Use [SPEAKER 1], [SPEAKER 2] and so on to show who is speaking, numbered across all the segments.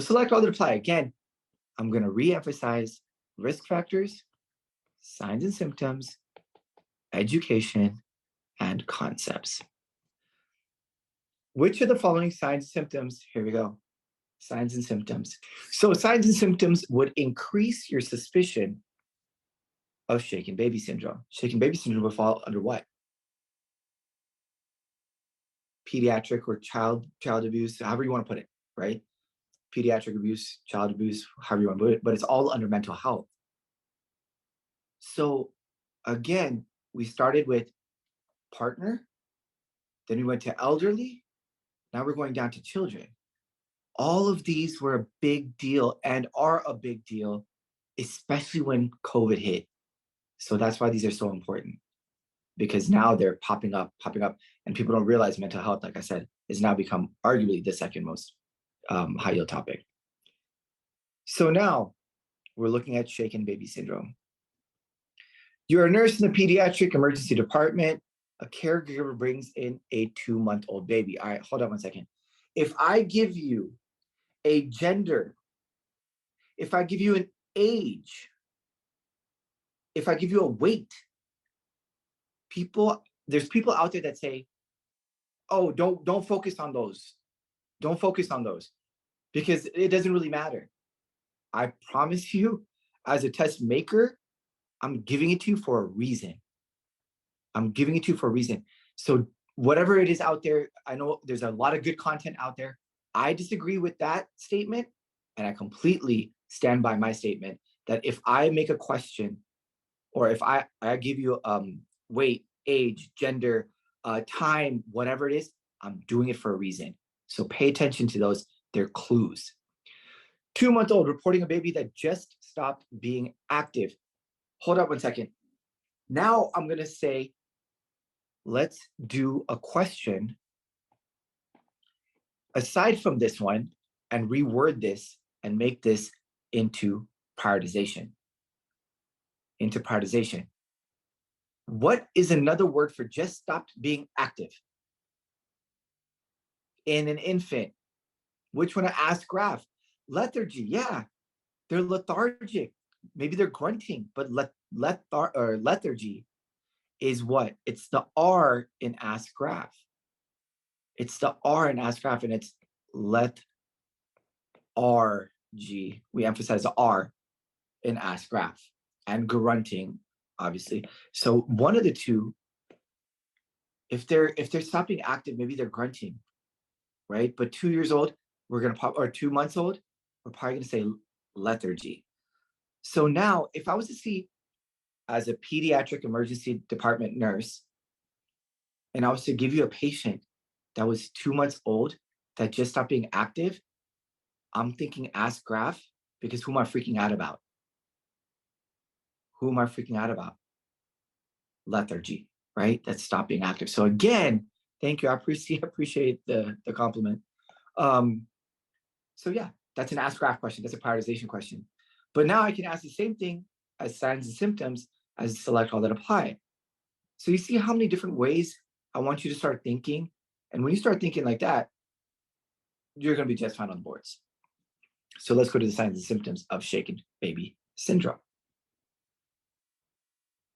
[SPEAKER 1] select all that apply. Again, I'm going to re-emphasize risk factors, signs and symptoms, education, and concepts. Which of the following signs and symptoms, here we go, signs and symptoms. So signs and symptoms would increase your suspicion of shaken baby syndrome. Shaken baby syndrome would fall under what? Pediatric or child abuse, however you want to put it, right? Pediatric abuse, child abuse, however you want to put it, but it's all under mental health. So again, we started with partner, then we went to elderly, now we're going down to children. All of these were a big deal and are a big deal, especially when COVID hit. So that's why these are so important, because now they're popping up, and people don't realize mental health, like I said, has now become arguably the second most high yield topic. So now we're looking at shaken baby syndrome. You're a nurse in the pediatric emergency department. A caregiver brings in a 2-month-old baby. All right, hold on 1 second. If I give you a gender, if I give you an age, if I give you a weight, there's people out there that say, oh, don't focus on those. Don't focus on those because it doesn't really matter. I promise you, as a test maker, I'm giving it to you for a reason. I'm giving it to you for a reason. So whatever it is out there, I know there's a lot of good content out there. I disagree with that statement, and I completely stand by my statement that if I make a question, or if I give you weight, age, gender, time, whatever it is, I'm doing it for a reason. So pay attention to those. They're clues. 2-month-old reporting a baby that just stopped being active. Hold up 1 second. Now I'm going to say, let's do a question aside from this one and reword this and make this into prioritization. What is another word for just stopped being active? In an infant, which one? I ask graph. Lethargy, yeah, they're lethargic. Maybe they're grunting, but lethargy is what? It's the R in ask graph. It's the R in ask graph, and it's lethargy. We emphasize the R in ask graph, and grunting, obviously. So one of the two, if they're stopping active, maybe they're grunting, right? But 2 years old, we're gonna pop, or 2 months old, we're probably gonna say lethargy. So now, if I was to see as a pediatric emergency department nurse, and I was to give you a patient that was 2 months old that just stopped being active, I'm thinking ask graph, because who am I freaking out about? Who am I freaking out about? Lethargy, right? That's stop being active. So again, thank you. I appreciate the compliment. So yeah, that's an ask graph question. That's a prioritization question. But now I can ask the same thing as signs and symptoms as select all that apply. So you see how many different ways I want you to start thinking. And when you start thinking like that, you're going to be just fine on the boards. So let's go to the signs and symptoms of shaken baby syndrome.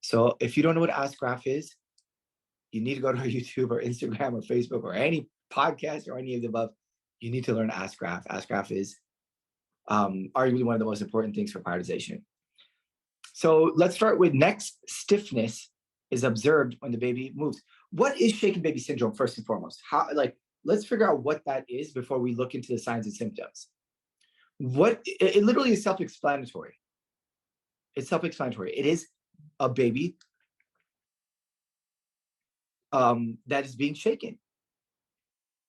[SPEAKER 1] So if you don't know what ask graph is, you need to go to our YouTube or Instagram or Facebook or any podcast or any of the above. You need to learn ask graph. Ask graph is arguably one of the most important things for prioritization. So let's start with next stiffness is observed when the baby moves. What is shaken baby syndrome first and foremost? Let's figure out what that is before we look into the signs and symptoms. It literally is self-explanatory. It's self-explanatory. It is a baby that is being shaken.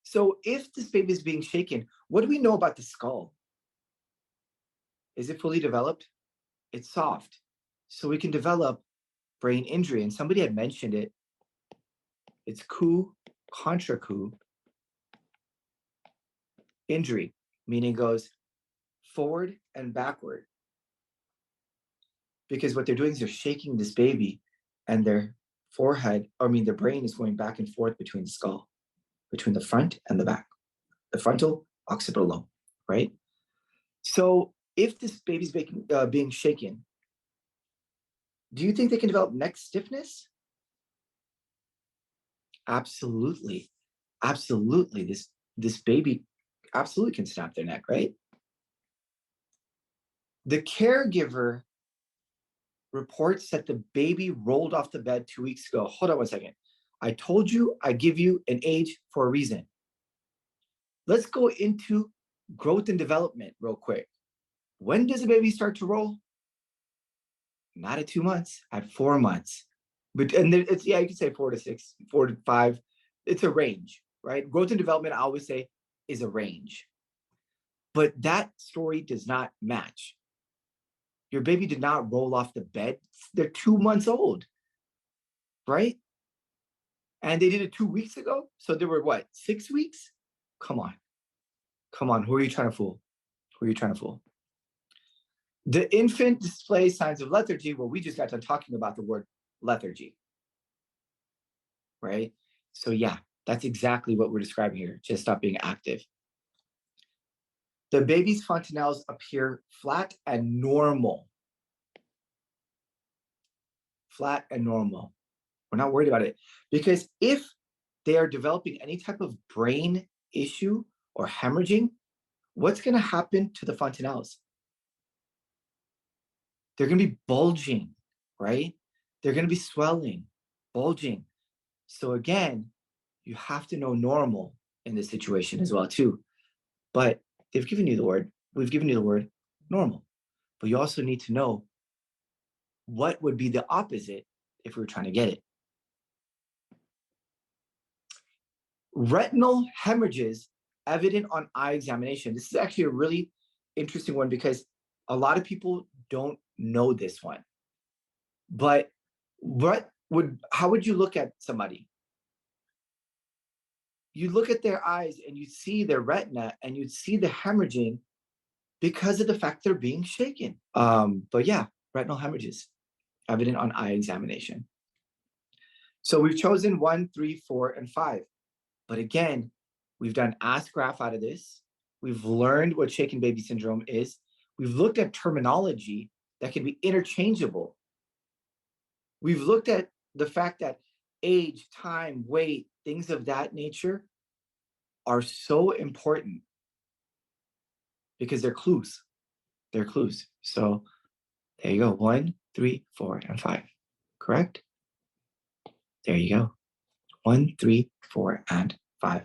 [SPEAKER 1] So if this baby is being shaken, what do we know about the skull? Is it fully developed? It's soft. So we can develop brain injury. And somebody had mentioned it. It's coup, contra coup injury, meaning it goes forward and backward. Because what they're doing is they're shaking this baby, and their brain is going back and forth between the skull, between the front and the back, the frontal occipital lobe, right? So if this baby's being shaken, do you think they can develop neck stiffness? Absolutely. Absolutely. This baby absolutely can snap their neck, right? The caregiver reports that the baby rolled off the bed 2 weeks ago. Hold on one second. I told you I give you an age for a reason. Let's go into growth and development real quick. When does a baby start to roll? Not at 2 months, at 4 months. But and it's you can say 4 to 6, 4 to 5. It's a range, right? Growth and development, I always say, is a range. But that story does not match. Your baby did not roll off the bed. They're 2 months old, right? And they did it 2 weeks ago. So they were what, 6 weeks? Come on. Come on. Who are you trying to fool? Who are you trying to fool? The infant displays signs of lethargy. Well, we just got done talking about the word lethargy, right? So yeah, that's exactly what we're describing here. Just stop being active. The baby's fontanelles appear flat and normal. Flat and normal. We're not worried about it because if they are developing any type of brain issue or hemorrhaging, what's going to happen to the fontanelles? They're going to be bulging, right? They're going to be swelling, bulging. So again, you have to know normal in this situation as well too. But they've given you the word, we've given you the word normal. But you also need to know what would be the opposite if we were trying to get it. Retinal hemorrhages evident on eye examination. This is actually a really interesting one because a lot of people don't know this one. But how would you look at somebody? You look at their eyes and you see their retina and you see the hemorrhaging because of the fact they're being shaken. But yeah, retinal hemorrhages evident on eye examination. So we've chosen 1, 3, 4, and 5. But again, we've done ask graph out of this. We've learned what shaken baby syndrome is. We've looked at terminology that can be interchangeable. We've looked at the fact that age, time, weight, things of that nature are so important because they're clues. They're clues. So there you go. 1, 3, 4, and 5. Correct? There you go. 1, 3, 4, and 5.